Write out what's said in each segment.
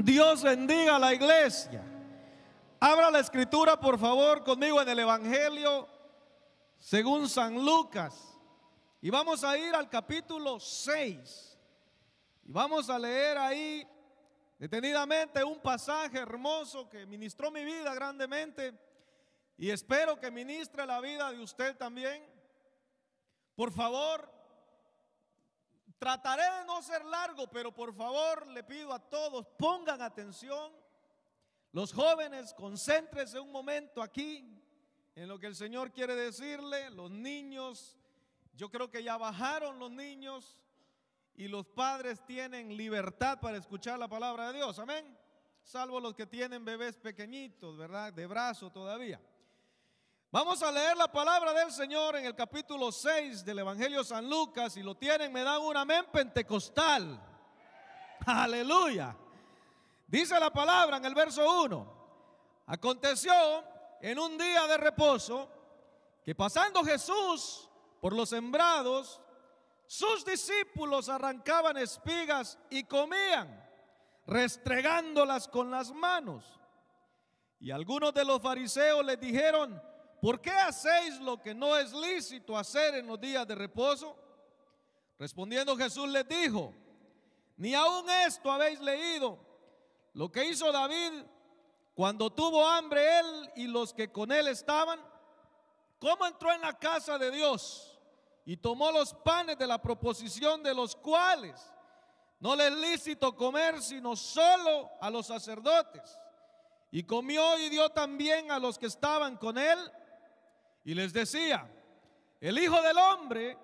Dios bendiga a la iglesia. Abra la escritura por favor conmigo en el Evangelio según San Lucas. Y vamos a ir al capítulo 6. Y vamos a leer ahí detenidamente un pasaje hermoso que ministró mi vida grandemente. Y espero que ministre la vida de usted también. Por favor, trataré de no ser largo, pero por favor le pido a todos, pongan atención. Los jóvenes, concéntrense un momento aquí en lo que el Señor quiere decirle. Los niños, yo creo que ya bajaron los niños y los padres tienen libertad para escuchar la palabra de Dios, amén. Salvo los que tienen bebés pequeñitos, ¿verdad? De brazo todavía. Vamos a leer la palabra del Señor en el capítulo 6 del Evangelio de San Lucas. Si lo tienen, me dan un amén pentecostal. Aleluya. Dice la palabra en el verso 1. Aconteció en un día de reposo que pasando Jesús por los sembrados, sus discípulos arrancaban espigas y comían, restregándolas con las manos. Y algunos de los fariseos les dijeron: ¿por qué hacéis lo que no es lícito hacer en los días de reposo? Respondiendo Jesús les dijo: ni aun esto habéis leído, lo que hizo David cuando tuvo hambre él y los que con él estaban, cómo entró en la casa de Dios y tomó los panes de la proposición, de los cuales no le es lícito comer sino solo a los sacerdotes, y comió y dio también a los que estaban con él. Y les decía: el Hijo del Hombre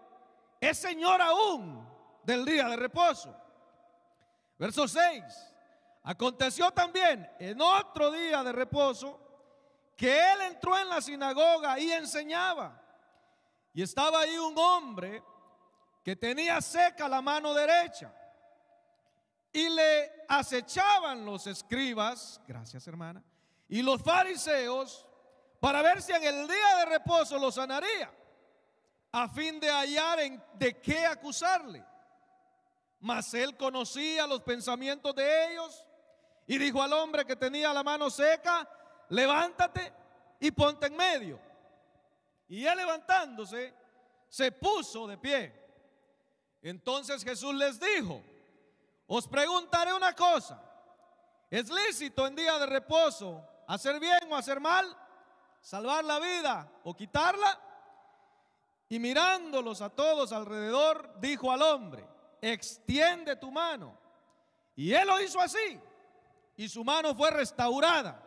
es Señor aún del día de reposo. Verso 6. Aconteció también en otro día de reposo que él entró en la sinagoga y enseñaba. Y estaba ahí un hombre que tenía seca la mano derecha. Y le acechaban los escribas, gracias hermana, y los fariseos, para ver si en el día de reposo lo sanaría, a fin de hallar de qué acusarle. Mas él conocía los pensamientos de ellos y dijo al hombre que tenía la mano seca: levántate y ponte en medio. Y él, levantándose, se puso de pie. Entonces Jesús les dijo: os preguntaré una cosa, ¿es lícito en día de reposo hacer bien o hacer mal? ¿Salvar la vida o quitarla? Y mirándolos a todos alrededor, dijo al hombre: extiende tu mano. Y él lo hizo así, y su mano fue restaurada.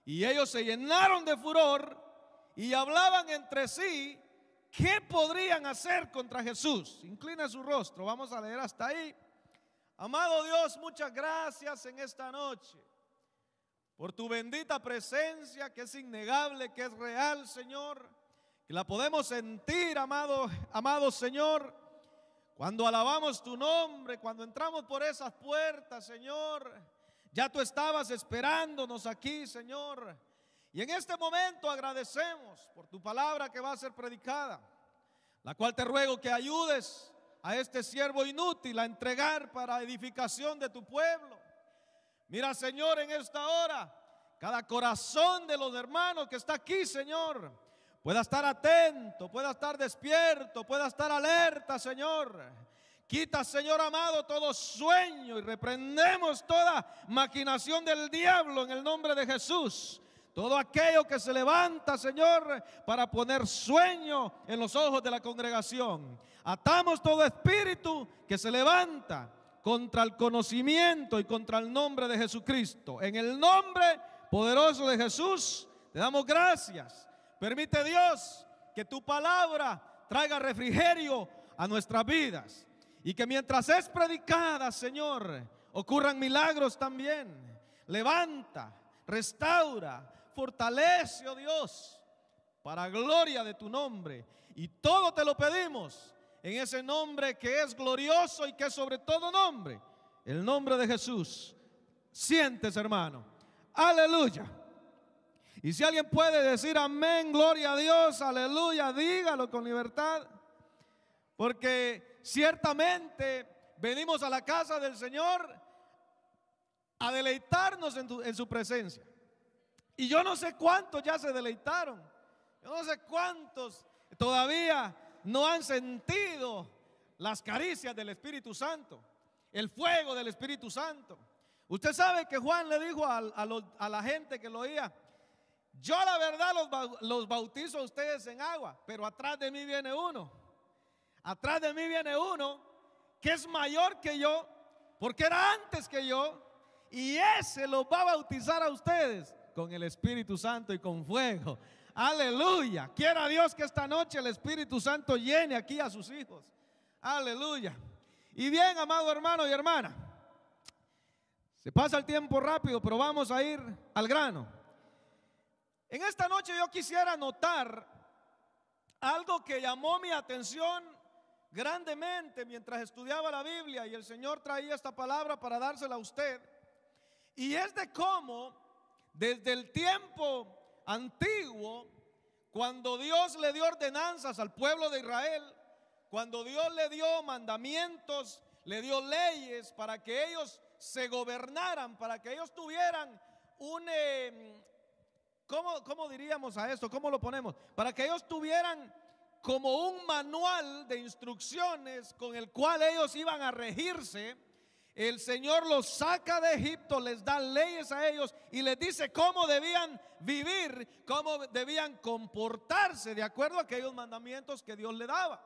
Y ellos se llenaron de furor y hablaban entre sí qué podrían hacer contra Jesús. Inclina su rostro, vamos a leer hasta ahí. Amado Dios, muchas gracias en esta noche por tu bendita presencia, que es innegable, que es real, Señor, que la podemos sentir, amado Señor, cuando alabamos tu nombre, cuando entramos por esas puertas, Señor. Ya tú estabas esperándonos aquí, Señor. Y en este momento agradecemos por tu palabra que va a ser predicada, la cual te ruego que ayudes a este siervo inútil a entregar para edificación de tu pueblo. Mira, Señor, en esta hora, cada corazón de los hermanos que está aquí, Señor, pueda estar atento, pueda estar despierto, pueda estar alerta, Señor. Quita, Señor amado, todo sueño y reprendemos toda maquinación del diablo en el nombre de Jesús. Todo aquello que se levanta, Señor, para poner sueño en los ojos de la congregación. Atamos todo espíritu que se levanta contra el conocimiento y contra el nombre de Jesucristo. En el nombre poderoso de Jesús te damos gracias. Permite, Dios, que tu palabra traiga refrigerio a nuestras vidas. Y que mientras es predicada, Señor, ocurran milagros también. Levanta, restaura, fortalece, oh Dios, para gloria de tu nombre. Y todo te lo pedimos en ese nombre que es glorioso y que es sobre todo nombre, el nombre de Jesús. Siéntese, hermano. Aleluya. Y si alguien puede decir amén, gloria a Dios, aleluya, dígalo con libertad. Porque ciertamente venimos a la casa del Señor a deleitarnos en su presencia. Y yo no sé cuántos ya se deleitaron. Yo no sé cuántos todavía no han sentido las caricias del Espíritu Santo, el fuego del Espíritu Santo. Usted sabe que Juan le dijo a la gente que lo oía: yo la verdad los bautizo a ustedes en agua, pero atrás de mí viene uno. Atrás de mí viene uno que es mayor que yo, porque era antes que yo, y ese los va a bautizar a ustedes con el Espíritu Santo y con fuego. Aleluya. Quiera Dios que esta noche el Espíritu Santo llene aquí a sus hijos. Aleluya. Y bien, amado hermano y hermana, se pasa el tiempo rápido, pero vamos a ir al grano. En esta noche yo quisiera notar algo que llamó mi atención grandemente mientras estudiaba la Biblia y el Señor traía esta palabra para dársela a usted. Y es de cómo desde el tiempo antiguo, cuando Dios le dio ordenanzas al pueblo de Israel, cuando Dios le dio mandamientos, le dio leyes para que ellos se gobernaran, para que ellos tuvieran un, ¿cómo diríamos a esto? ¿Cómo lo ponemos? Para que ellos tuvieran como un manual de instrucciones con el cual ellos iban a regirse. El Señor los saca de Egipto, les da leyes a ellos y les dice cómo debían vivir, cómo debían comportarse de acuerdo a aquellos mandamientos que Dios le daba.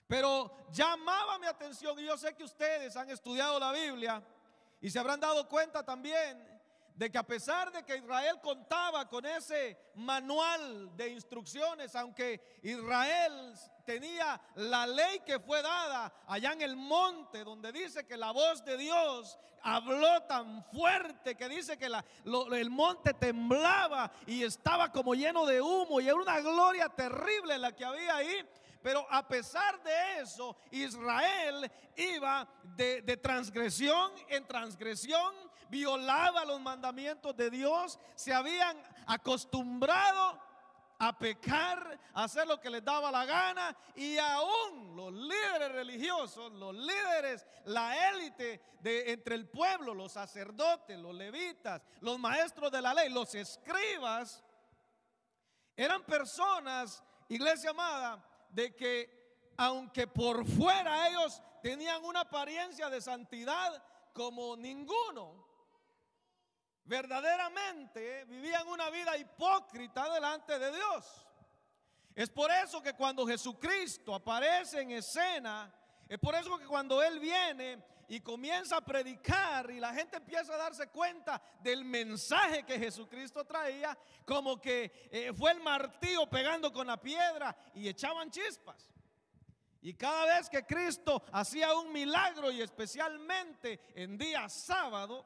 Pero llamaba mi atención, y yo sé que ustedes han estudiado la Biblia y se habrán dado cuenta también de que a pesar de que Israel contaba con ese manual de instrucciones, aunque Israel tenía la ley que fue dada allá en el monte, donde dice que la voz de Dios habló tan fuerte que dice que el monte temblaba y estaba como lleno de humo y era una gloria terrible la que había ahí. Pero a pesar de eso, Israel iba de transgresión en transgresión, violaba los mandamientos de Dios, se habían acostumbrado a pecar, a hacer lo que les daba la gana, y aún los líderes religiosos, los líderes, la élite entre el pueblo, los sacerdotes, los levitas, los maestros de la ley, los escribas, eran personas, iglesia amada, de que aunque por fuera ellos tenían una apariencia de santidad como ninguno, verdaderamente vivían una vida hipócrita delante de Dios. Es por eso que cuando Jesucristo aparece en escena, es por eso que cuando Él viene y comienza a predicar y la gente empieza a darse cuenta del mensaje que Jesucristo traía, como que fue el martillo pegando con la piedra y echaban chispas. Y cada vez que Cristo hacía un milagro, y especialmente en día sábado,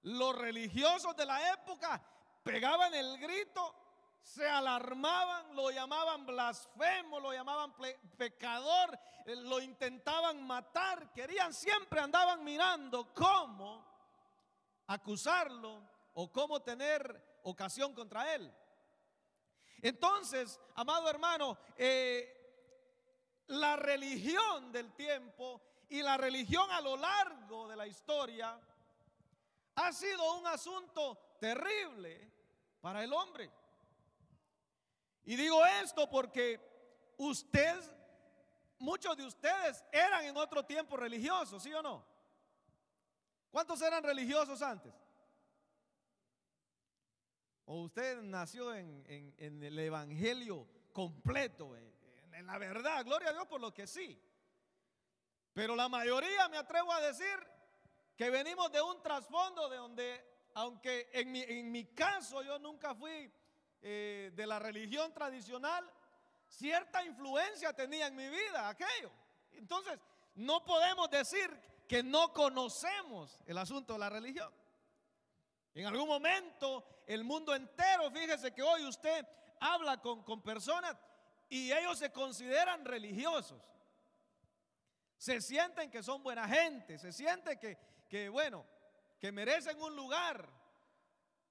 los religiosos de la época pegaban el grito, se alarmaban, lo llamaban blasfemo, lo llamaban pecador, lo intentaban matar, siempre andaban mirando cómo acusarlo o cómo tener ocasión contra él. Entonces, amado hermano, la religión del tiempo y la religión a lo largo de la historia ha sido un asunto terrible para el hombre. Y digo esto porque muchos de ustedes eran en otro tiempo religiosos, ¿sí o no? ¿Cuántos eran religiosos antes? ¿O usted nació en el evangelio completo, en la verdad? Gloria a Dios por lo que sí. Pero la mayoría, me atrevo a decir, que venimos de un trasfondo de donde, aunque en mi caso yo nunca fui de la religión tradicional, cierta influencia tenía en mi vida aquello. Entonces no podemos decir que no conocemos el asunto de la religión. En algún momento el mundo entero, fíjese que hoy usted habla con personas y ellos se consideran religiosos, se sienten que son buena gente, se sienten que merecen un lugar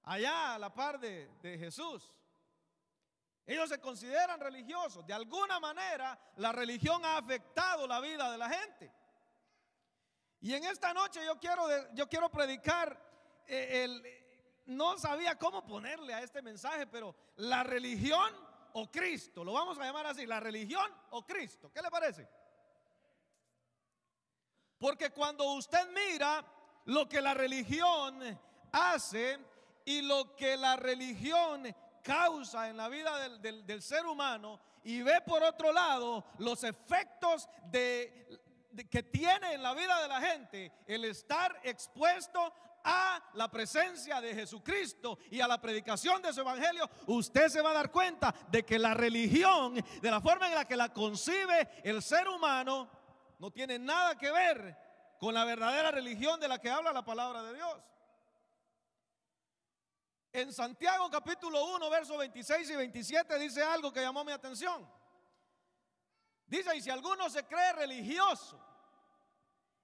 allá a la par de Jesús. Ellos se consideran religiosos. De alguna manera la religión ha afectado la vida de la gente. Y en esta noche yo quiero predicar, no sabía cómo ponerle a este mensaje, pero la religión o Cristo, lo vamos a llamar así, la religión o Cristo. ¿Qué le parece? Porque cuando usted mira lo que la religión hace y lo que la religión causa en la vida del ser humano, y ve por otro lado los efectos que tiene en la vida de la gente el estar expuesto a la presencia de Jesucristo y a la predicación de su evangelio, usted se va a dar cuenta de que la religión, de la forma en la que la concibe el ser humano, no tiene nada que ver con la verdadera religión de la que habla la palabra de Dios. En Santiago capítulo 1, versos 26 y 27 dice algo que llamó mi atención. Dice: y si alguno se cree religioso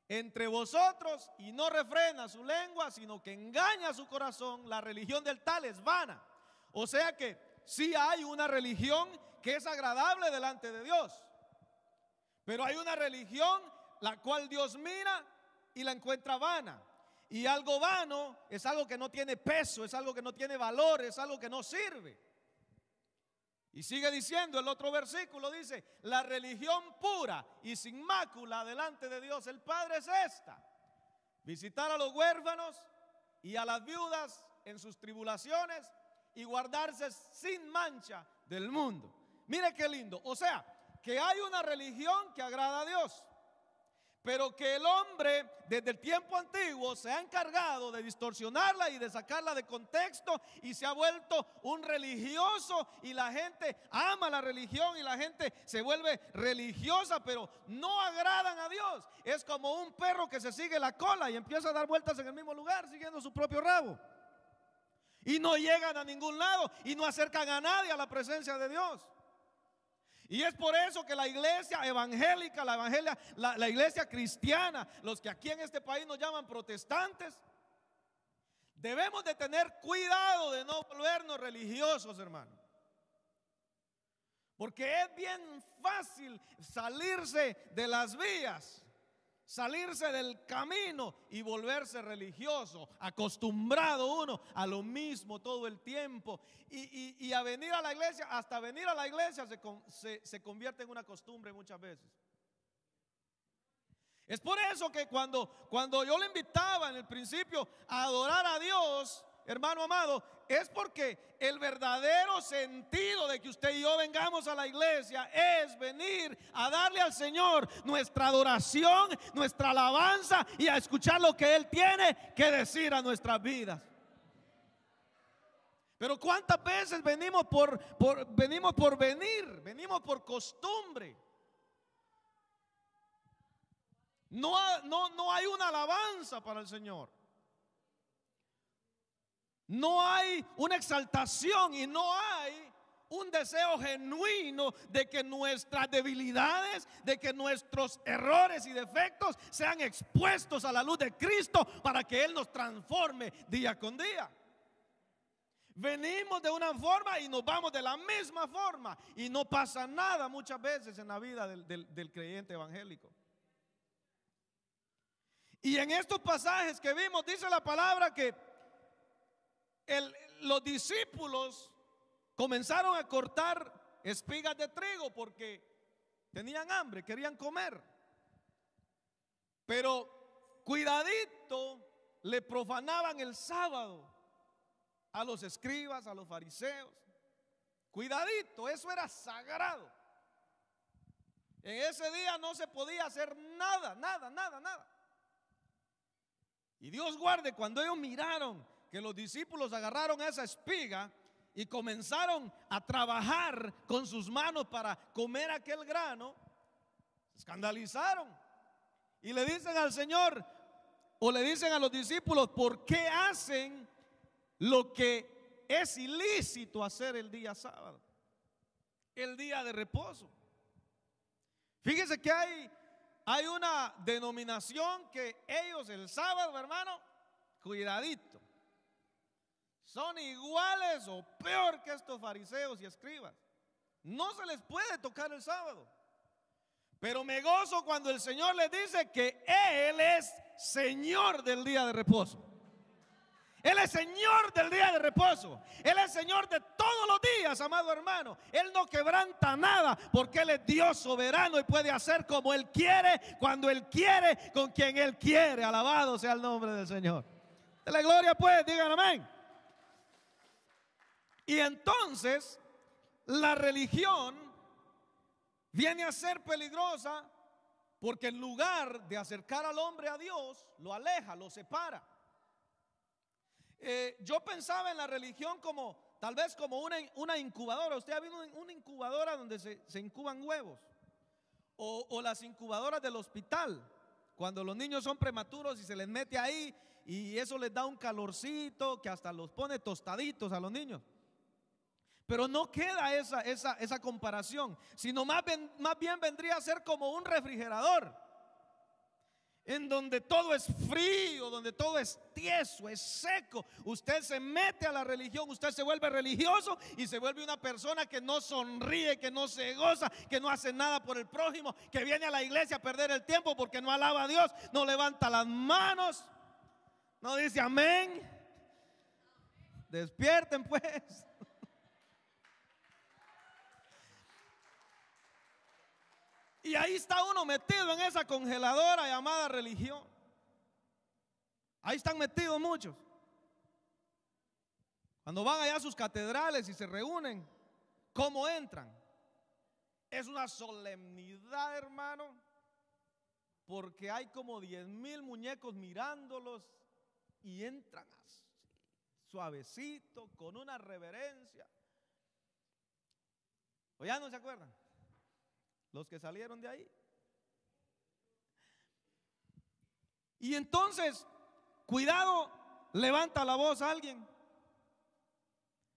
entre vosotros y no refrena su lengua, sino que engaña su corazón, la religión del tal es vana. O sea que sí hay una religión que es agradable delante de Dios, pero hay una religión la cual Dios mira y la encuentra vana. Y algo vano es algo que no tiene peso, es algo que no tiene valor, es algo que no sirve. Y sigue diciendo el otro versículo, dice: la religión pura y sin mácula delante de Dios el Padre es esta: visitar a los huérfanos y a las viudas en sus tribulaciones y guardarse sin mancha del mundo. Mire qué lindo. O sea, que hay una religión que agrada a Dios, pero que el hombre desde el tiempo antiguo se ha encargado de distorsionarla y de sacarla de contexto, y se ha vuelto un religioso, y la gente ama la religión y la gente se vuelve religiosa, pero no agradan a Dios. Es como un perro que se sigue la cola y empieza a dar vueltas en el mismo lugar siguiendo su propio rabo, y no llegan a ningún lado y no acercan a nadie a la presencia de Dios. Y es por eso que la iglesia evangélica, la iglesia cristiana, los que aquí en este país nos llaman protestantes, debemos de tener cuidado de no volvernos religiosos, hermano. Porque es bien fácil salirse de las vías, salirse del camino y volverse religioso, acostumbrado uno a lo mismo todo el tiempo, y a venir a la iglesia, hasta venir a la iglesia se convierte en una costumbre muchas veces. Es por eso que cuando yo le invitaba en el principio a adorar a Dios, hermano amado, es porque el verdadero sentido de que usted y yo vengamos a la iglesia es venir a darle al Señor nuestra adoración, nuestra alabanza, y a escuchar lo que Él tiene que decir a nuestras vidas. Pero ¿cuántas veces venimos venimos por costumbre? No hay una alabanza para el Señor. No hay una exaltación y no hay un deseo genuino de que nuestras debilidades, de que nuestros errores y defectos sean expuestos a la luz de Cristo para que Él nos transforme día con día. Venimos de una forma y nos vamos de la misma forma, y no pasa nada muchas veces en la vida del creyente evangélico. Y en estos pasajes que vimos dice la palabra que los discípulos comenzaron a cortar espigas de trigo porque tenían hambre, querían comer. Pero cuidadito, le profanaban el sábado a los escribas, a los fariseos. Cuidadito, eso era sagrado. En ese día no se podía hacer nada. Y Dios guarde, cuando ellos miraron que los discípulos agarraron esa espiga y comenzaron a trabajar con sus manos para comer aquel grano, se escandalizaron y le dicen al Señor, o le dicen a los discípulos: ¿por qué hacen lo que es ilícito hacer el día sábado, el día de reposo? Fíjese que hay una denominación que ellos el sábado, hermano, cuidadito, son iguales o peor que estos fariseos y escribas. No se les puede tocar el sábado. Pero me gozo cuando el Señor les dice que Él es Señor del día de reposo. Él es Señor del día de reposo. Él es Señor de todos los días, amado hermano. Él no quebranta nada porque Él es Dios soberano y puede hacer como Él quiere, cuando Él quiere, con quien Él quiere. Alabado sea el nombre del Señor. Dele gloria pues, digan amén. Y entonces la religión viene a ser peligrosa porque en lugar de acercar al hombre a Dios, lo aleja, lo separa. Yo pensaba en la religión como tal vez como una incubadora. Usted ha visto una incubadora donde se incuban huevos, o las incubadoras del hospital, cuando los niños son prematuros y se les mete ahí y eso les da un calorcito que hasta los pone tostaditos a los niños. Pero no queda esa comparación, sino más bien vendría a ser como un refrigerador, en donde todo es frío, donde todo es tieso, es seco. Usted se mete a la religión, usted se vuelve religioso y se vuelve una persona que no sonríe, que no se goza, que no hace nada por el prójimo, que viene a la iglesia a perder el tiempo porque no alaba a Dios, no levanta las manos, no dice amén. Despierten pues. Y ahí está uno metido en esa congeladora llamada religión. Ahí están metidos muchos. Cuando van allá a sus catedrales y se reúnen, ¿cómo entran? Es una solemnidad, hermano, porque hay como 10,000 muñecos mirándolos y entran así, suavecito, con una reverencia. ¿O ya no se acuerdan? Los que salieron de ahí. Y entonces, cuidado, levanta la voz a alguien.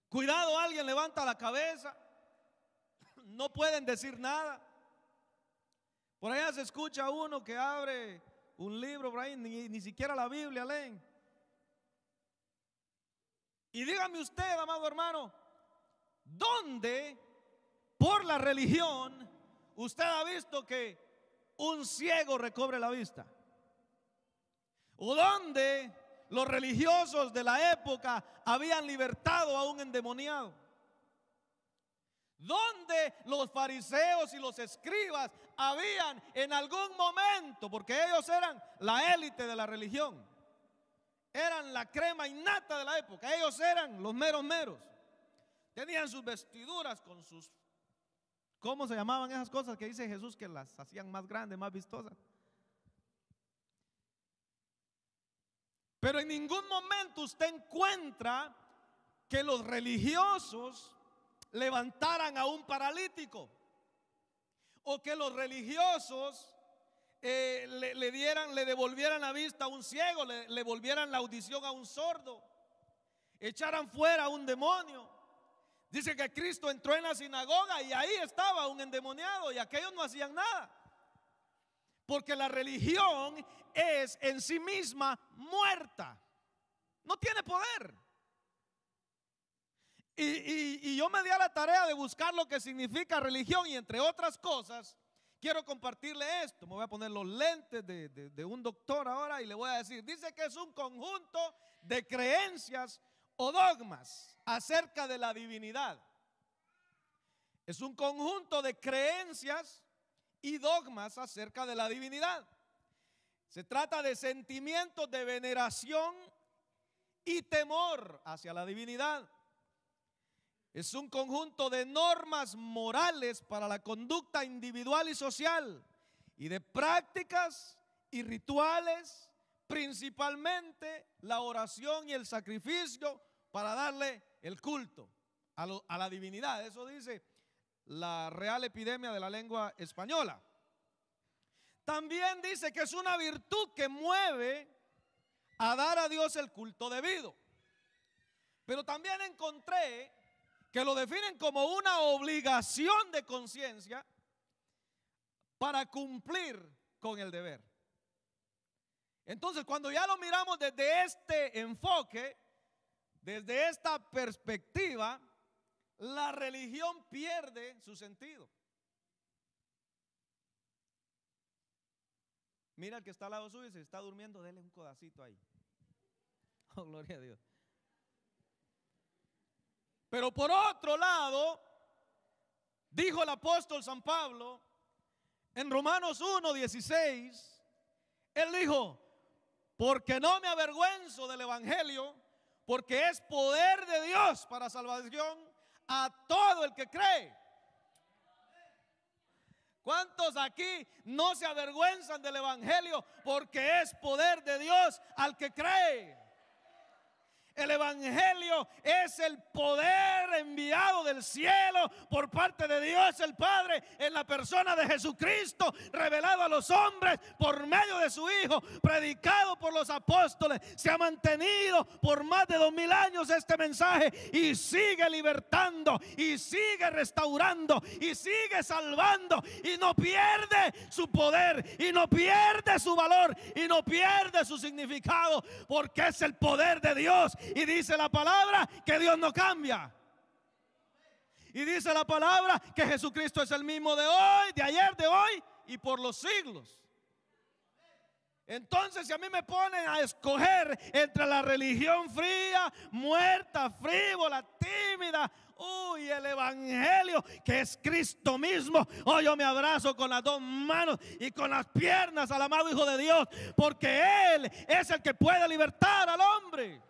Cuidado, alguien levanta la cabeza. No pueden decir nada. Por allá se escucha uno que abre un libro por ahí, ni siquiera la Biblia leen. Y dígame usted, amado hermano, ¿dónde por la religión usted ha visto que un ciego recobre la vista? ¿O dónde los religiosos de la época habían libertado a un endemoniado? ¿Dónde los fariseos y los escribas habían en algún momento, porque ellos eran la élite de la religión, eran la crema innata de la época, ellos eran los meros meros, tenían sus vestiduras con sus, ¿cómo se llamaban esas cosas que dice Jesús que las hacían más grandes, más vistosas? Pero en ningún momento usted encuentra que los religiosos levantaran a un paralítico, o que los religiosos le devolvieran la vista a un ciego, le volvieran la audición a un sordo, echaran fuera a un demonio. Dice que Cristo entró en la sinagoga y ahí estaba un endemoniado y aquellos no hacían nada. Porque la religión es en sí misma muerta, no tiene poder. Y yo me di a la tarea de buscar lo que significa religión, y entre otras cosas quiero compartirle esto. Me voy a poner los lentes de un doctor ahora y le voy a decir, dice que es un conjunto de creencias o dogmas acerca de la divinidad. Es un conjunto de creencias y dogmas acerca de la divinidad. Se trata de sentimientos de veneración y temor hacia la divinidad. Es un conjunto de normas morales para la conducta individual y social, y de prácticas y rituales, principalmente la oración y el sacrificio para darle el culto a la divinidad. Eso dice la Real Epidemia de la Lengua Española. También dice que es una virtud que mueve a dar a Dios el culto debido. Pero también encontré que lo definen como una obligación de conciencia para cumplir con el deber. Entonces, cuando ya lo miramos desde este enfoque, desde esta perspectiva, la religión pierde su sentido. Mira al que está al lado suyo y se está durmiendo, dele un codacito ahí. Oh, gloria a Dios. Pero por otro lado, dijo el apóstol San Pablo en Romanos 1:16, él dijo: porque no me avergüenzo del evangelio, porque es poder de Dios para salvación a todo el que cree. ¿Cuántos aquí no se avergüenzan del evangelio? Porque es poder de Dios al que cree. El evangelio es el poder enviado del cielo por parte de Dios el Padre en la persona de Jesucristo, revelado a los hombres por medio de su Hijo, predicado por los apóstoles. Se ha mantenido por más de 2000 años este mensaje y sigue libertando y sigue restaurando y sigue salvando y no pierde su poder y no pierde su valor y no pierde su significado, porque es el poder de Dios. Y dice la palabra que Dios no cambia. Y dice la palabra que Jesucristo es el mismo de hoy, de ayer, de hoy y por los siglos. Entonces, si a mí me ponen a escoger entre la religión fría, muerta, frívola, tímida, el evangelio que es Cristo mismo, hoy yo me abrazo con las 2 manos y con las piernas al amado Hijo de Dios, porque Él es el que puede libertar al hombre.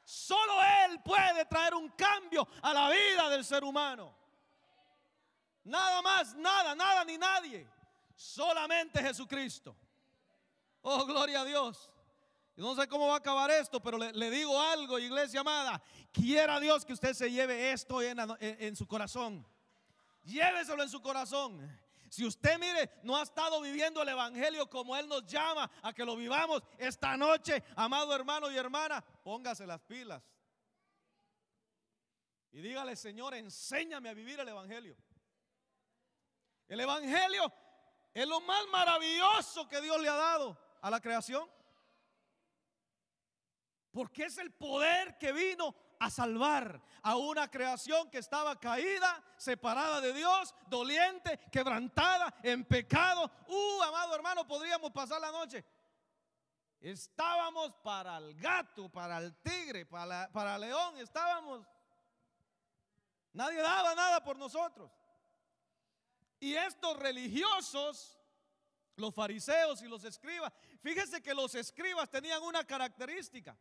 Solo Él puede traer un cambio a la vida del ser humano. Nada más, nada ni nadie. Solamente Jesucristo. Oh, gloria a Dios. No sé cómo va a acabar esto, pero le digo algo, iglesia amada. Quiera Dios que usted se lleve esto en su corazón. Lléveselo en su corazón. Si usted, mire, no ha estado viviendo el evangelio como Él nos llama a que lo vivamos esta noche, amado hermano y hermana, póngase las pilas y dígale: Señor, enséñame a vivir el evangelio. El evangelio es lo más maravilloso que Dios le ha dado a la creación, porque es el poder que vino a salvar a una creación que estaba caída, separada de Dios, doliente, quebrantada, en pecado. Amado hermano, podríamos pasar la noche. Estábamos para el gato, para el tigre, para el león, estábamos. Nadie daba nada por nosotros. Y estos religiosos, los fariseos y los escribas, fíjense que los escribas tenían una característica.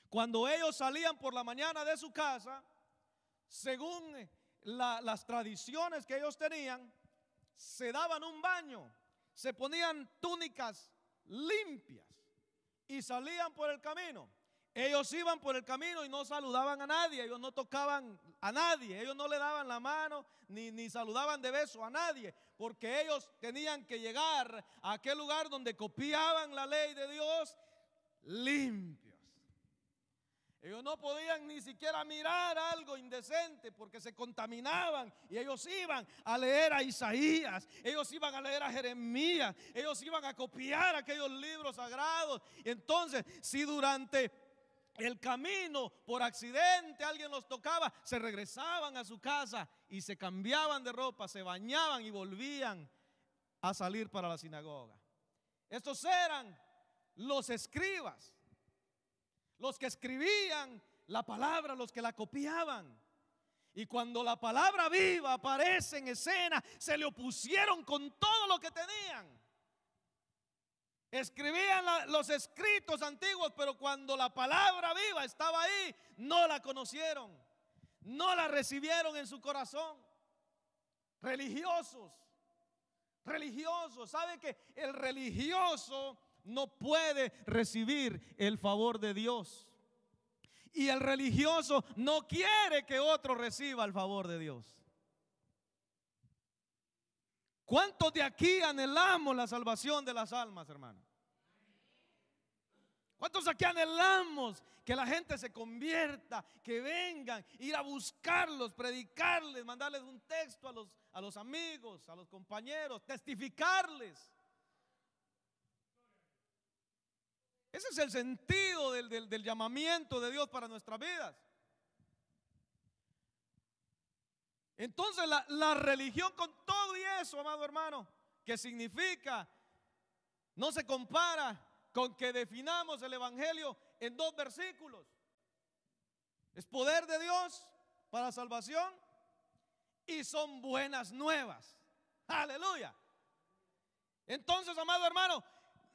Cuando ellos salían por la mañana de su casa, según las tradiciones que ellos tenían, se daban un baño, se ponían túnicas limpias y salían por el camino. Ellos iban por el camino y no saludaban a nadie, ellos no tocaban a nadie, ellos no le daban la mano ni saludaban de beso a nadie, porque ellos tenían que llegar a aquel lugar donde copiaban la ley de Dios limpios. Ellos no podían ni siquiera mirar algo indecente porque se contaminaban, y ellos iban a leer a Isaías, ellos iban a leer a Jeremías, ellos iban a copiar aquellos libros sagrados. Y entonces, si durante el camino por accidente alguien los tocaba, se regresaban a su casa y se cambiaban de ropa, se bañaban y volvían a salir para la sinagoga. Estos eran los escribas, los que escribían la palabra, los que la copiaban. Y cuando la palabra viva aparece en escena, se le opusieron con todo lo que tenían. Escribían los escritos antiguos, pero cuando la palabra viva estaba ahí, no la conocieron, no la recibieron en su corazón. Religiosos, ¿sabe que el religioso no puede recibir el favor de Dios? Y el religioso no quiere que otro reciba el favor de Dios. ¿Cuántos de aquí anhelamos la salvación de las almas, hermano? ¿Cuántos aquí anhelamos que la gente se convierta, que vengan, ir a buscarlos, predicarles, mandarles un texto a los amigos, a los compañeros, testificarles? Ese es el sentido del llamamiento de Dios para nuestras vidas. Entonces la religión, con todo y eso, amado hermano, que significa, no se compara con que definamos el evangelio en 2 versículos. Es poder de Dios para salvación y son buenas nuevas. Aleluya. Entonces, amado hermano,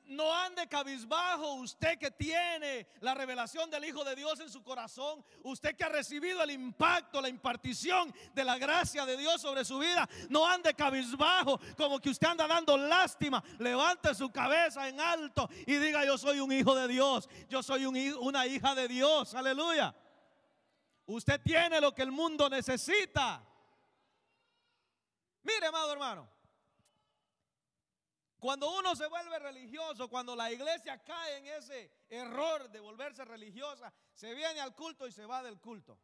no ande cabizbajo, usted que tiene la revelación del Hijo de Dios en su corazón, usted que ha recibido el impacto, la impartición de la gracia de Dios sobre su vida, no ande cabizbajo como que usted anda dando lástima. Levante su cabeza en alto y diga: yo soy un hijo de Dios, yo soy una hija de Dios. Aleluya. Usted tiene lo que el mundo necesita. Mire, amado hermano, cuando uno se vuelve religioso, cuando la iglesia cae en ese error de volverse religiosa, se viene al culto y se va del culto.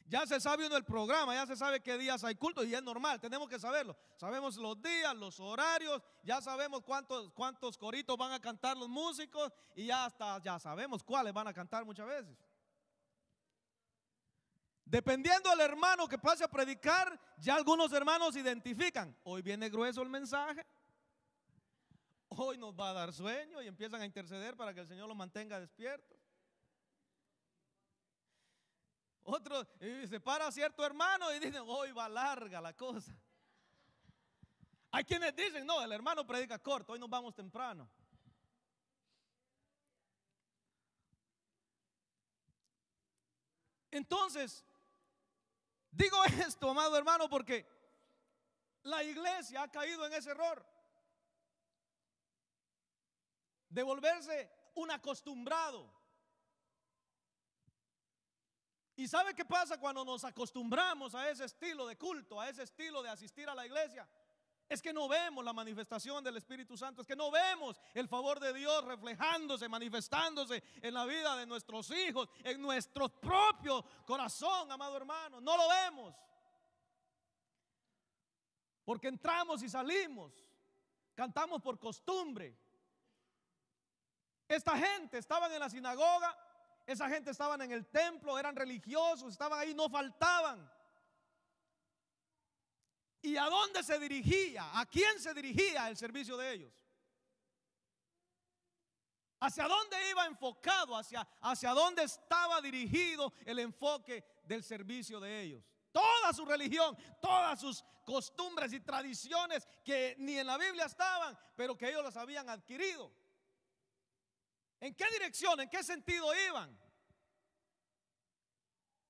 Ya se sabe uno el programa, ya se sabe qué días hay culto y es normal, tenemos que saberlo. Sabemos los días, los horarios, ya sabemos cuántos coritos van a cantar los músicos y ya sabemos cuáles van a cantar muchas veces. Dependiendo del hermano que pase a predicar, ya algunos hermanos identifican: hoy viene grueso el mensaje, hoy nos va a dar sueño, y empiezan a interceder para que el Señor los mantenga despiertos. Otro se para cierto hermano y dicen: hoy va larga la cosa. Hay quienes dicen: no, el hermano predica corto, hoy nos vamos temprano. Entonces, digo esto, amado hermano, porque la iglesia ha caído en ese error de volverse un acostumbrado. ¿Y sabe qué pasa cuando nos acostumbramos a ese estilo de culto, a ese estilo de asistir a la iglesia? Es que no vemos la manifestación del Espíritu Santo, es que no vemos el favor de Dios reflejándose, manifestándose en la vida de nuestros hijos, en nuestro propio corazón, amado hermano. No lo vemos, porque entramos y salimos, cantamos por costumbre. Esta gente estaban en la sinagoga, esa gente estaban en el templo, eran religiosos, estaban ahí, no faltaban. ¿Y a dónde se dirigía? ¿A quién se dirigía el servicio de ellos? ¿Hacia dónde iba enfocado? ¿Hacia dónde estaba dirigido el enfoque del servicio de ellos? Toda su religión, todas sus costumbres y tradiciones que ni en la Biblia estaban, pero que ellos las habían adquirido. ¿En qué dirección, en qué sentido iban?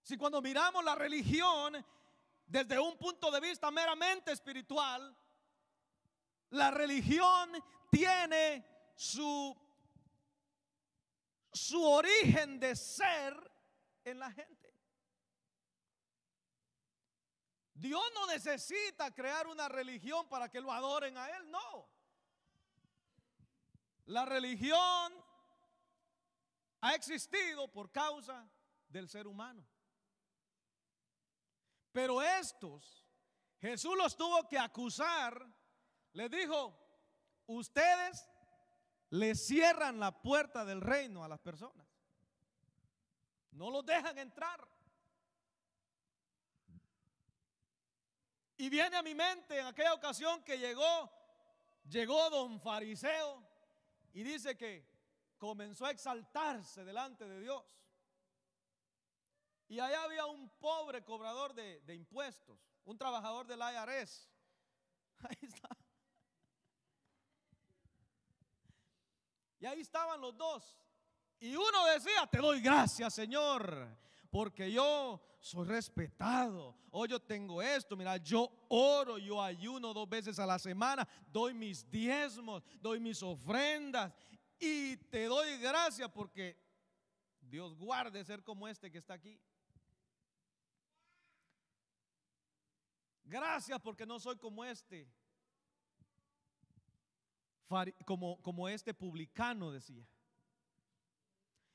Si cuando miramos la religión desde un punto de vista meramente espiritual, la religión tiene su origen de ser en la gente. Dios no necesita crear una religión para que lo adoren a Él, no. La religión ha existido por causa del ser humano. Pero estos, Jesús los tuvo que acusar. Les dijo: ustedes le cierran la puerta del reino a las personas, no los dejan entrar. Y viene a mi mente en aquella ocasión que llegó don fariseo, y dice que comenzó a exaltarse delante de Dios. Y allá había un pobre cobrador de impuestos, un trabajador del IRS. Ahí está. Y ahí estaban los dos. Y uno decía: te doy gracias, Señor, porque yo soy respetado. Hoy yo tengo esto, mira, yo oro, yo ayuno 2 veces a la semana, doy mis diezmos, doy mis ofrendas. Y te doy gracias porque Dios guarde ser como este que está aquí. Gracias porque no soy como este, como este publicano, decía.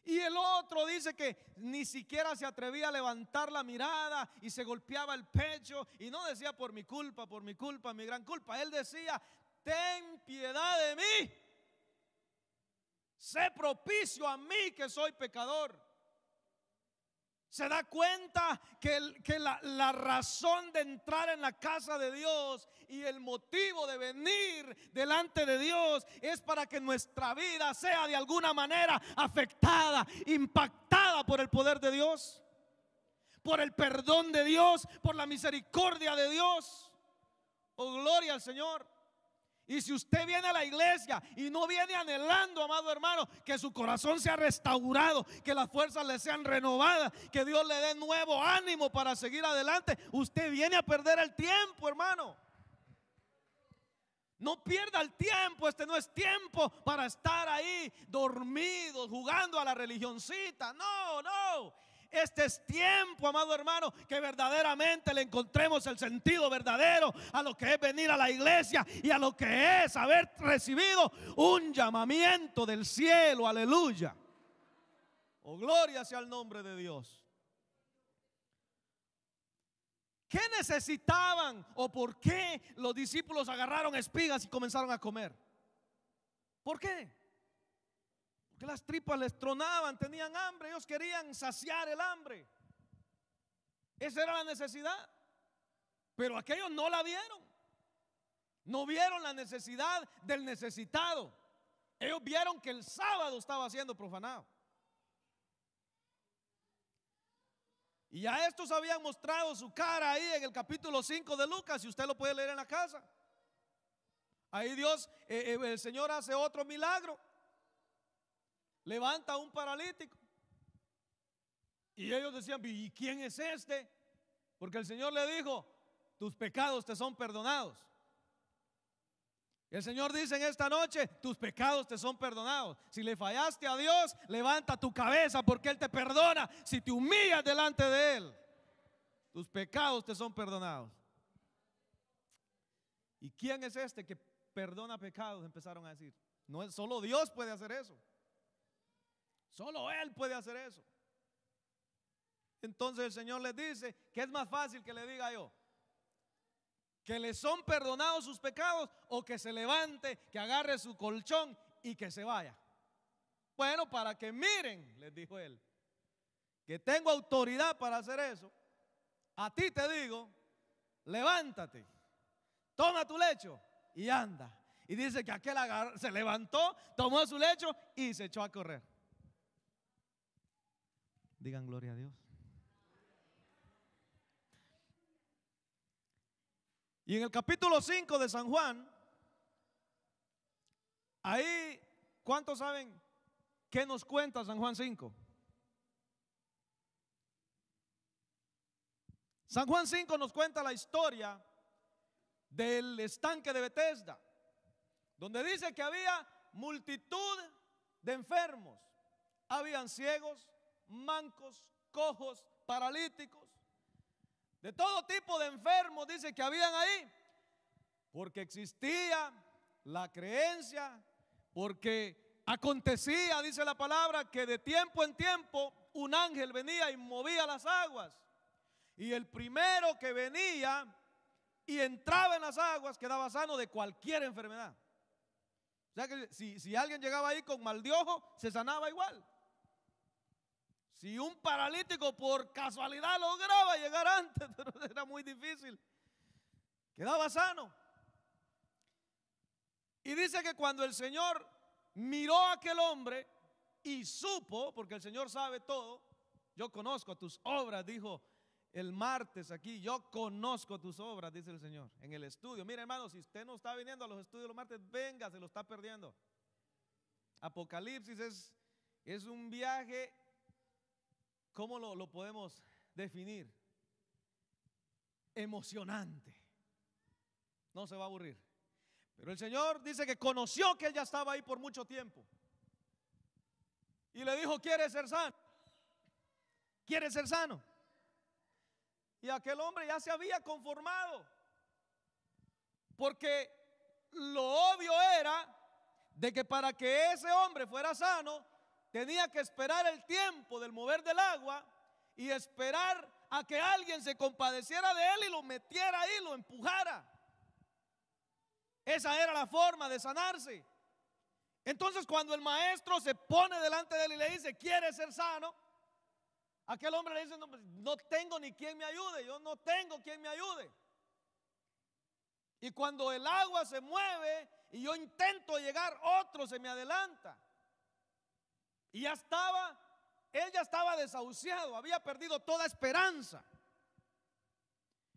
Y el otro dice que ni siquiera se atrevía a levantar la mirada y se golpeaba el pecho y no decía: por mi culpa, mi gran culpa. Él decía: ten piedad de mí, sé propicio a mí que soy pecador. Se da cuenta que la razón de entrar en la casa de Dios y el motivo de venir delante de Dios es para que nuestra vida sea de alguna manera afectada, impactada por el poder de Dios, por el perdón de Dios, por la misericordia de Dios. Oh, gloria al Señor. Y si usted viene a la iglesia y no viene anhelando, amado hermano, que su corazón sea restaurado, que las fuerzas le sean renovadas, que Dios le dé nuevo ánimo para seguir adelante, usted viene a perder el tiempo, hermano. No pierda el tiempo. Este no es tiempo para estar ahí dormidos, jugando a la religioncita. No, no. Este es tiempo, amado hermano, que verdaderamente le encontremos el sentido verdadero a lo que es venir a la iglesia y a lo que es haber recibido un llamamiento del cielo. Aleluya. Oh, gloria sea el nombre de Dios. ¿Qué necesitaban o por qué los discípulos agarraron espigas y comenzaron a comer? ¿Por qué? Porque las tripas les tronaban, tenían hambre, ellos querían saciar el hambre. Esa era la necesidad. Pero aquellos no la vieron. No vieron la necesidad del necesitado. Ellos vieron que el sábado estaba siendo profanado. Y ya estos habían mostrado su cara ahí en el capítulo 5 de Lucas, si usted lo puede leer en la casa. Ahí Dios, el Señor hace otro milagro. Levanta a un paralítico. Y ellos decían, ¿y quién es este? Porque el Señor le dijo, tus pecados te son perdonados. Y el Señor dice en esta noche, tus pecados te son perdonados. Si le fallaste a Dios, levanta tu cabeza porque Él te perdona. Si te humillas delante de Él, tus pecados te son perdonados. ¿Y quién es este que perdona pecados? Empezaron a decir. No es solo Dios puede hacer eso. Solo Él puede hacer eso. Entonces el Señor les dice que es más fácil que le diga yo que le son perdonados sus pecados o que se levante, que agarre su colchón y que se vaya. Bueno, para que miren, les dijo Él, que tengo autoridad para hacer eso. A ti te digo, levántate, toma tu lecho y anda. Y dice que aquel se levantó, tomó su lecho y se echó a correr. Digan gloria a Dios. Y en el capítulo 5 de San Juan, ahí, ¿cuántos saben qué nos cuenta San Juan 5? San Juan 5 nos cuenta la historia del estanque de Betesda, donde dice que había multitud de enfermos. Habían ciegos, mancos, cojos, paralíticos, de todo tipo de enfermos, dice que habían ahí, porque existía la creencia, porque acontecía, dice la palabra, que de tiempo en tiempo un ángel venía y movía las aguas, y el primero que venía y entraba en las aguas quedaba sano de cualquier enfermedad. O sea que si alguien llegaba ahí con mal de ojo, se sanaba igual. Si un paralítico por casualidad lograba llegar antes, pero era muy difícil, quedaba sano. Y dice que cuando el Señor miró a aquel hombre y supo, porque el Señor sabe todo, yo conozco tus obras, dijo el martes aquí, yo conozco tus obras, dice el Señor, en el estudio. Mire, hermano, si usted no está viniendo a los estudios los martes, venga, se lo está perdiendo. Apocalipsis es un viaje. ¿Cómo lo podemos definir? Emocionante. No se va a aburrir. Pero el Señor dice que conoció que él ya estaba ahí por mucho tiempo. Y le dijo, ¿quieres ser sano? ¿Quieres ser sano? Y aquel hombre ya se había conformado. Porque lo obvio era de que para que ese hombre fuera sano, tenía que esperar el tiempo del mover del agua y esperar a que alguien se compadeciera de él y lo metiera ahí, lo empujara. Esa era la forma de sanarse. Entonces cuando el maestro se pone delante de él y le dice, ¿quieres ser sano? Aquel hombre le dice, no, pues, no tengo ni quien me ayude, yo no tengo quien me ayude. Y cuando el agua se mueve y yo intento llegar, otro se me adelanta. Y él ya estaba desahuciado, había perdido toda esperanza.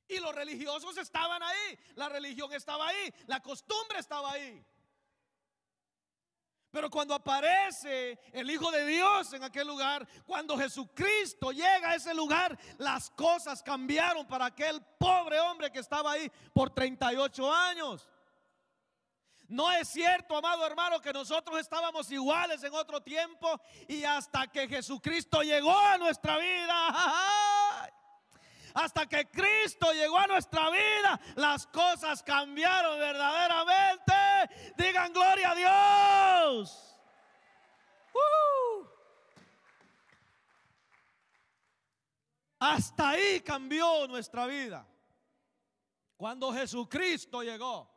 Y los religiosos estaban ahí, la religión estaba ahí, la costumbre estaba ahí. Pero cuando aparece el Hijo de Dios en aquel lugar, cuando Jesucristo llega a ese lugar, las cosas cambiaron para aquel pobre hombre que estaba ahí por 38 años. No es cierto, amado hermano, que nosotros estábamos iguales en otro tiempo y hasta que Jesucristo llegó a nuestra vida, hasta que Cristo llegó a nuestra vida, las cosas cambiaron verdaderamente. Digan gloria a Dios. Hasta ahí cambió nuestra vida cuando Jesucristo llegó.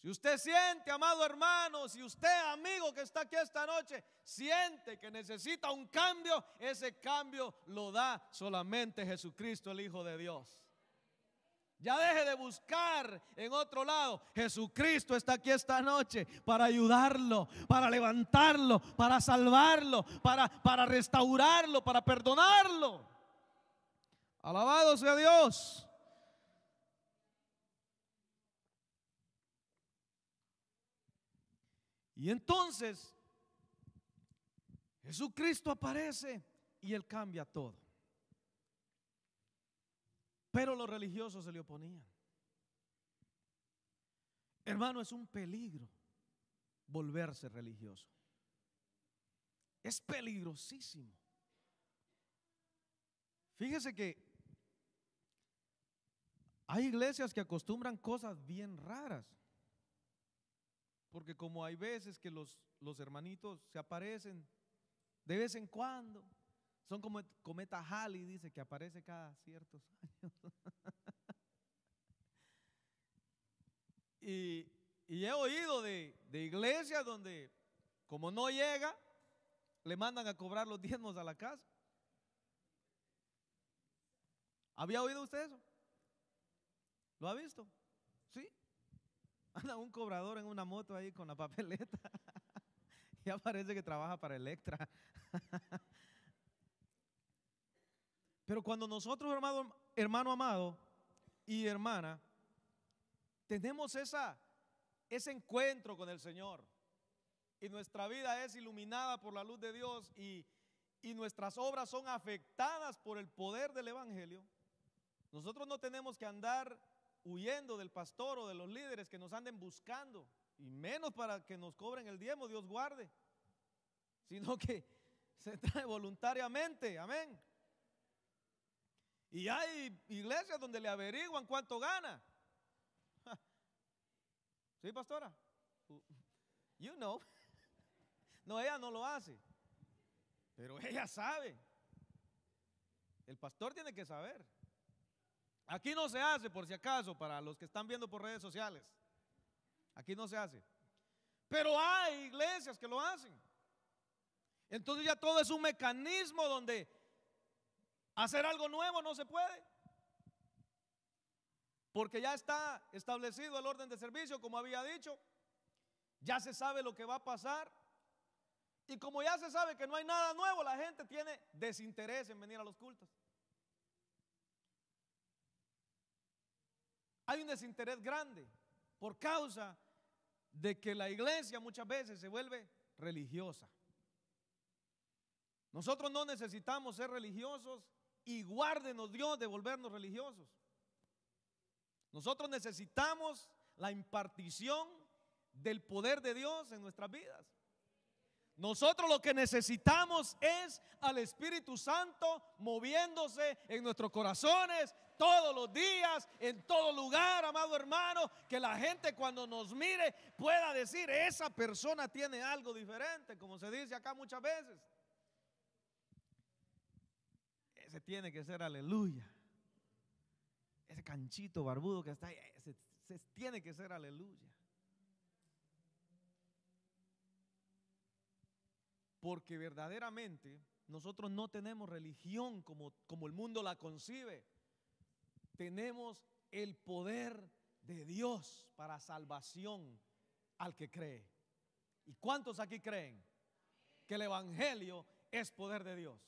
Si usted siente, amado hermano, si usted, amigo que está aquí esta noche, siente que necesita un cambio, ese cambio lo da solamente Jesucristo, el Hijo de Dios. Ya deje de buscar en otro lado. Jesucristo está aquí esta noche para ayudarlo, para levantarlo, para salvarlo, para restaurarlo, para perdonarlo. Alabado sea Dios. Y entonces Jesucristo aparece y Él cambia todo. Pero los religiosos se le oponían. Hermano, es un peligro volverse religioso. Es peligrosísimo. Fíjese que hay iglesias que acostumbran cosas bien raras. Porque como hay veces que los hermanitos se aparecen de vez en cuando, son como cometa Halley, dice que aparece cada ciertos años. y he oído de iglesias donde como no llega, le mandan a cobrar los diezmos a la casa. ¿Había oído usted eso? ¿Lo ha visto? Sí. Anda un cobrador en una moto ahí con la papeleta. Ya parece que trabaja para Electra. Pero cuando nosotros, hermano amado y hermana, tenemos ese encuentro con el Señor y nuestra vida es iluminada por la luz de Dios y nuestras obras son afectadas por el poder del Evangelio, nosotros no tenemos que andar huyendo del pastor o de los líderes que nos anden buscando, y menos para que nos cobren el diezmo, Dios guarde, sino que se trae voluntariamente, amén. Y hay iglesias donde le averiguan cuánto gana. ¿Sí, pastora? You know. No, ella no lo hace, pero ella sabe. El pastor tiene que saber. Aquí no se hace, por si acaso, para los que están viendo por redes sociales. Aquí no se hace. Pero hay iglesias que lo hacen. Entonces ya todo es un mecanismo donde hacer algo nuevo no se puede. Porque ya está establecido el orden de servicio, como había dicho. Ya se sabe lo que va a pasar. Y como ya se sabe que no hay nada nuevo, la gente tiene desinterés en venir a los cultos. Hay un desinterés grande por causa de que la iglesia muchas veces se vuelve religiosa. Nosotros no necesitamos ser religiosos y guárdenos Dios de volvernos religiosos. Nosotros necesitamos la impartición del poder de Dios en nuestras vidas. Nosotros lo que necesitamos es al Espíritu Santo moviéndose en nuestros corazones todos los días, en todo lugar, amado hermano, que la gente cuando nos mire pueda decir, esa persona tiene algo diferente, como se dice acá muchas veces. Ese tiene que ser aleluya. Ese canchito barbudo que está ahí, ese tiene que ser aleluya. Porque verdaderamente nosotros no tenemos religión como el mundo la concibe. Tenemos el poder de Dios para salvación al que cree. ¿Y cuántos aquí creen que el evangelio es poder de Dios?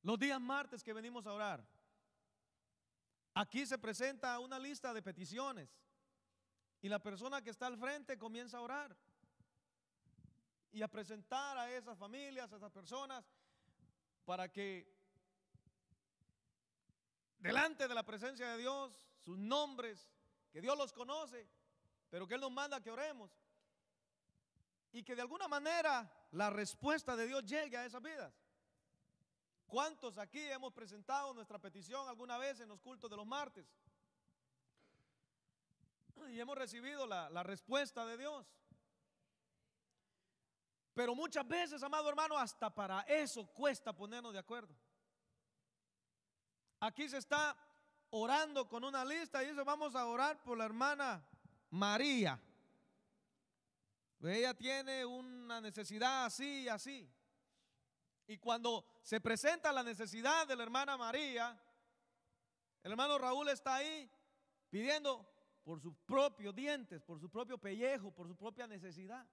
Los días martes que venimos a orar, aquí se presenta una lista de peticiones y la persona que está al frente comienza a orar y a presentar a esas familias, a esas personas, para que delante de la presencia de Dios, sus nombres, que Dios los conoce, pero que Él nos manda que oremos, y que de alguna manera la respuesta de Dios llegue a esas vidas. ¿Cuántos aquí hemos presentado nuestra petición alguna vez en los cultos de los martes? Y hemos recibido la respuesta de Dios. Pero muchas veces, amado hermano, hasta para eso cuesta ponernos de acuerdo. Aquí se está orando con una lista y dice: vamos a orar por la hermana María. Ella tiene una necesidad así y así. Y cuando se presenta la necesidad de la hermana María, el hermano Raúl está ahí pidiendo por sus propios dientes, por su propio pellejo, por su propia necesidad.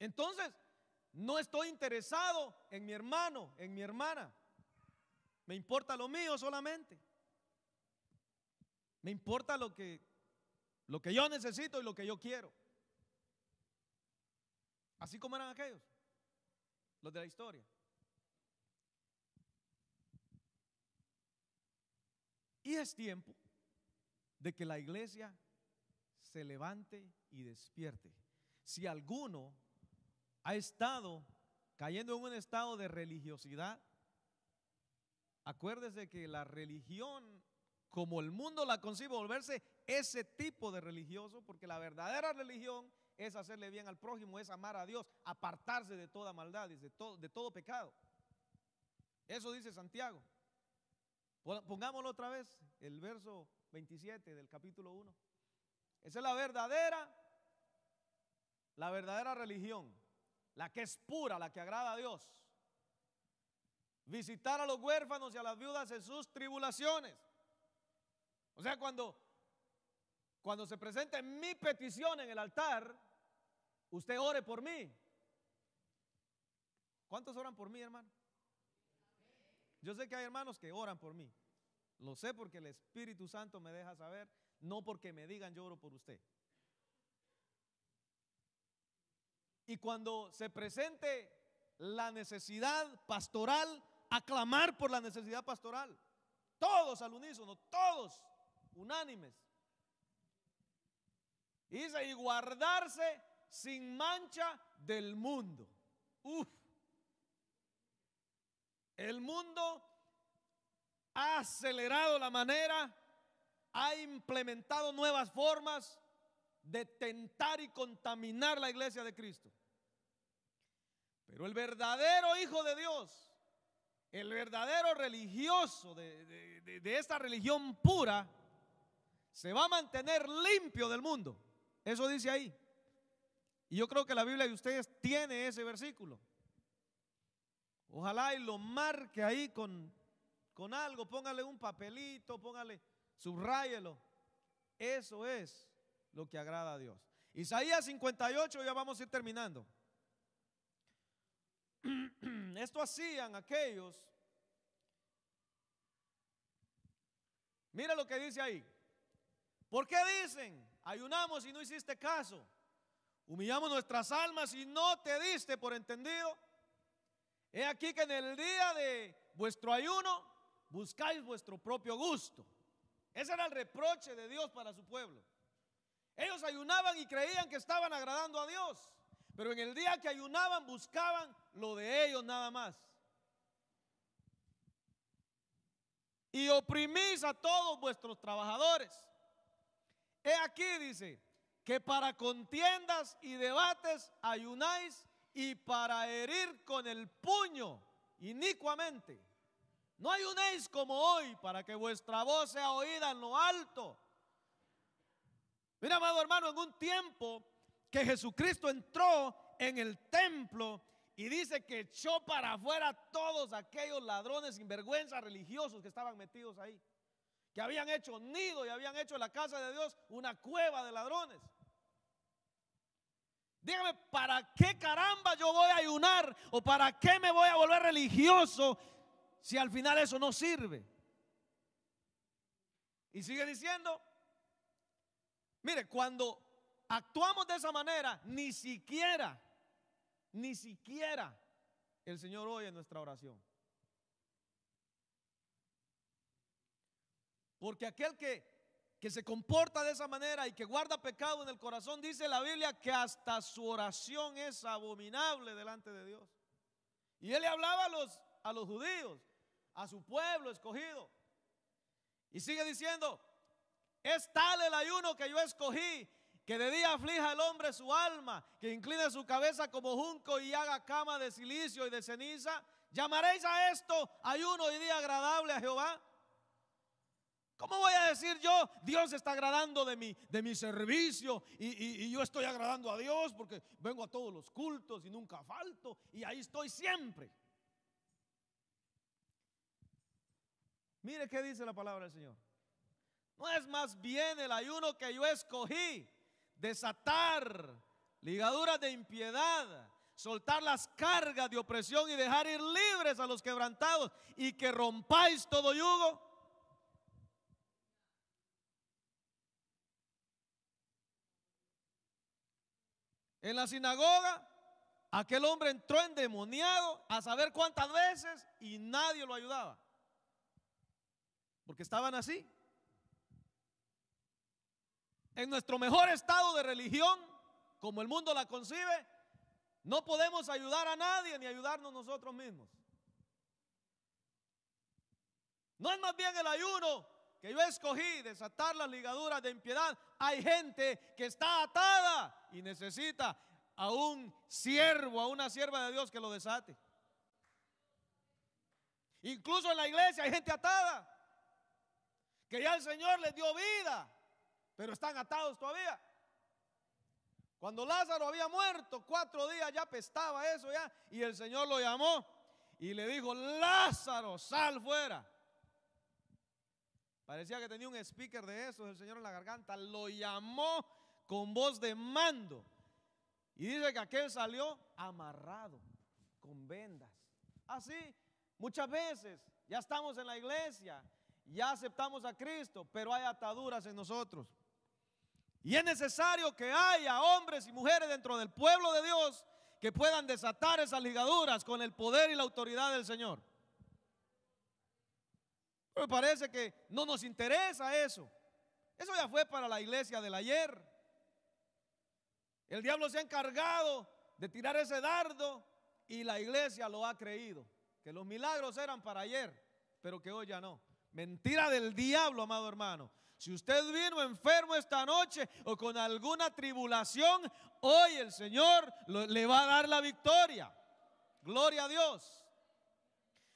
Entonces, no estoy interesado en mi hermano, en mi hermana. Me importa lo mío solamente. Me importa lo que yo necesito y lo que yo quiero. Así como eran aquellos, los de la historia. Y es tiempo de que la iglesia se levante y despierte. Si alguno ha estado cayendo en un estado de religiosidad, acuérdese que la religión, como el mundo la concibe, volverse ese tipo de religioso, porque la verdadera religión es hacerle bien al prójimo, es amar a Dios, apartarse de toda maldad, de todo pecado. Eso dice Santiago. Pongámoslo otra vez, el verso 27 del capítulo 1. Esa es la verdadera religión, la que es pura, la que agrada a Dios. Visitar a los huérfanos y a las viudas en sus tribulaciones. O sea, cuando se presente mi petición en el altar, usted ore por mí. ¿Cuántos oran por mí, hermano? Yo sé que hay hermanos que oran por mí. Lo sé porque el Espíritu Santo me deja saber, no porque me digan yo oro por usted. Y cuando se presente la necesidad pastoral, aclamar por la necesidad pastoral. Todos al unísono, todos unánimes. Y dice: y guardarse sin mancha del mundo. El mundo ha acelerado la manera, ha implementado nuevas formas de tentar y contaminar la iglesia de Cristo. Pero el verdadero hijo de Dios, el verdadero religioso de esta religión pura, se va a mantener limpio del mundo. Eso dice ahí. Y yo creo que la Biblia de ustedes tiene ese versículo. Ojalá y lo marque ahí con algo, póngale un papelito, subráyelo. Eso es lo que agrada a Dios. Isaías 58, ya vamos a ir terminando. Esto hacían aquellos. Mira lo que dice ahí. ¿Por qué dicen: ayunamos y no hiciste caso? Humillamos nuestras almas y no te diste por entendido. He aquí que en el día de vuestro ayuno buscáis vuestro propio gusto. Ese era el reproche de Dios para su pueblo. Ellos ayunaban y creían que estaban agradando a Dios, pero en el día que ayunaban buscaban lo de ellos nada más. Y oprimís a todos vuestros trabajadores. He aquí, dice, que para contiendas y debates ayunáis, y para herir con el puño inicuamente. No ayunéis como hoy, para que vuestra voz sea oída en lo alto. Mira, amado hermano, en un tiempo que Jesucristo entró en el templo y dice que echó para afuera todos aquellos ladrones sinvergüenza religiosos que estaban metidos ahí, que habían hecho nido y habían hecho la casa de Dios una cueva de ladrones. Dígame, ¿para qué caramba yo voy a ayunar o para qué me voy a volver religioso si al final eso no sirve? Y sigue diciendo, mire, cuando actuamos de esa manera, ni siquiera el Señor oye nuestra oración. Porque aquel que se comporta de esa manera y que guarda pecado en el corazón, dice la Biblia que hasta su oración es abominable delante de Dios. Y él le hablaba a los judíos, a su pueblo escogido. Y sigue diciendo, es tal el ayuno que yo escogí, que de día aflija el hombre su alma, que incline su cabeza como junco y haga cama de silicio y de ceniza. ¿Llamaréis a esto ayuno y día agradable a Jehová? ¿Cómo voy a decir yo, Dios está agradando de mi servicio y yo estoy agradando a Dios porque vengo a todos los cultos y nunca falto y ahí estoy siempre? Mire qué dice la palabra del Señor. ¿No es más bien el ayuno que yo escogí, desatar ligaduras de impiedad, soltar las cargas de opresión y dejar ir libres a los quebrantados y que rompáis todo yugo? En la sinagoga, aquel hombre entró endemoniado a saber cuántas veces y nadie lo ayudaba, porque estaban así. En nuestro mejor estado de religión, como el mundo la concibe, no podemos ayudar a nadie ni ayudarnos nosotros mismos. No es más bien el ayuno que yo escogí, desatar las ligaduras de impiedad. Hay gente que está atada y necesita a un siervo, a una sierva de Dios que lo desate. Incluso en la iglesia hay gente atada, que ya el Señor les dio vida, pero están atados todavía. Cuando Lázaro había muerto, 4 días ya apestaba eso ya, y el Señor lo llamó y le dijo, Lázaro, sal fuera. Parecía que tenía un speaker de esos, el Señor en la garganta. Lo llamó con voz de mando. Y dice que aquel salió amarrado, con vendas. Así, muchas veces, ya estamos en la iglesia, ya aceptamos a Cristo, pero hay ataduras en nosotros. Y es necesario que haya hombres y mujeres dentro del pueblo de Dios que puedan desatar esas ligaduras con el poder y la autoridad del Señor. Me parece que no nos interesa eso. Eso ya fue para la iglesia del ayer. El diablo se ha encargado de tirar ese dardo y la iglesia lo ha creído. Que los milagros eran para ayer, pero que hoy ya no. Mentira del diablo, amado hermano. Si usted vino enfermo esta noche o con alguna tribulación, hoy el Señor le va a dar la victoria. Gloria a Dios.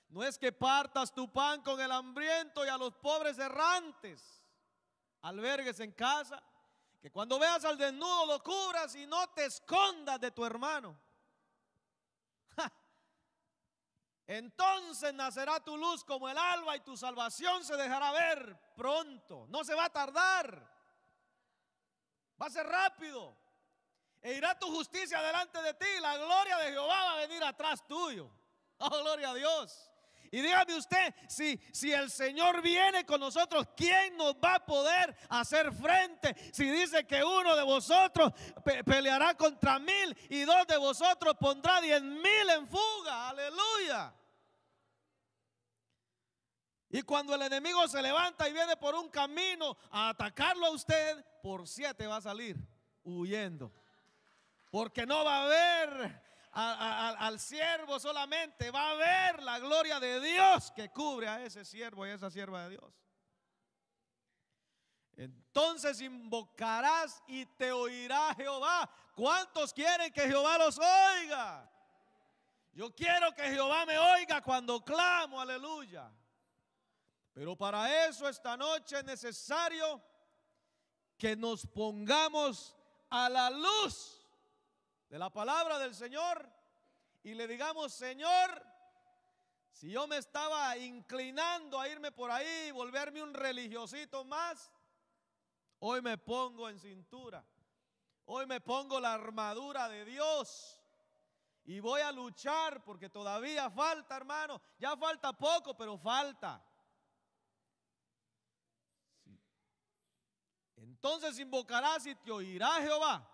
No es que partas tu pan con el hambriento y a los pobres errantes albergues en casa, que cuando veas al desnudo lo cubras y no te escondas de tu hermano. Entonces nacerá tu luz como el alba y tu salvación se dejará ver pronto. No se va a tardar, va a ser rápido. E irá tu justicia delante de ti y la gloria de Jehová va a venir atrás tuyo. Oh, gloria a Dios. Y dígame usted, si el Señor viene con nosotros, ¿quién nos va a poder hacer frente? Si dice que uno de vosotros peleará contra 1000 y 2 de vosotros pondrá 10,000 en fuga. Aleluya. Y cuando el enemigo se levanta y viene por un camino a atacarlo a usted, por 7 va a salir huyendo. Porque no va a haber al siervo solamente, va a ver la gloria de Dios que cubre a ese siervo y a esa sierva de Dios. Entonces invocarás y te oirá Jehová. ¿Cuántos quieren que Jehová los oiga? Yo quiero que Jehová me oiga cuando clamo, aleluya. Pero para eso esta noche es necesario que nos pongamos a la luz de la palabra del Señor y le digamos: Señor, si yo me estaba inclinando a irme por ahí y volverme un religiosito más, hoy me pongo en cintura, hoy me pongo la armadura de Dios y voy a luchar, porque todavía falta, hermano. Ya falta poco, pero falta. Sí. Entonces invocarás y te oirá Jehová,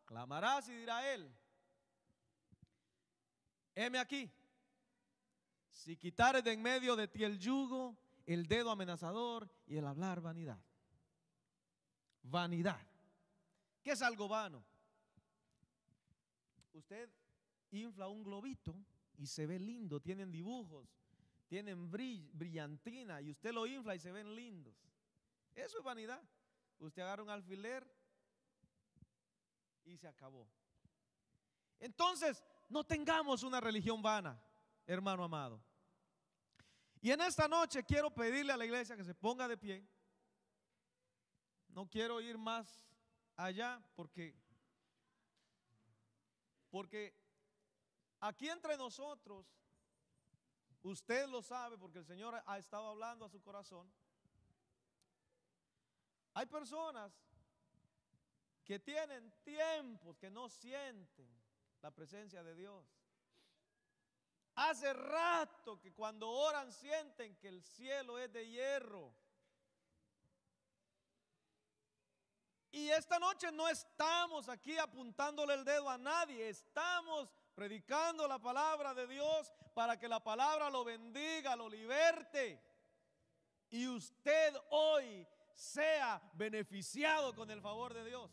clamarás y dirá él: heme aquí. Si quitares de en medio de ti el yugo, el dedo amenazador y el hablar vanidad. Vanidad. ¿Qué es algo vano? Usted infla un globito y se ve lindo, tienen dibujos, tienen brillantina, y usted lo infla y se ven lindos. Eso es vanidad. Usted agarra un alfiler y se acabó. Entonces, no tengamos una religión vana, hermano amado. Y en esta noche quiero pedirle a la iglesia que se ponga de pie. No quiero ir más allá porque aquí entre nosotros, usted lo sabe porque el Señor ha estado hablando a su corazón. Hay personas que tienen tiempos que no sienten la presencia de Dios. Hace rato que cuando oran sienten que el cielo es de hierro. Y esta noche no estamos aquí apuntándole el dedo a nadie, estamos predicando la palabra de Dios para que la palabra lo bendiga, lo liberte, y usted hoy sea beneficiado con el favor de Dios.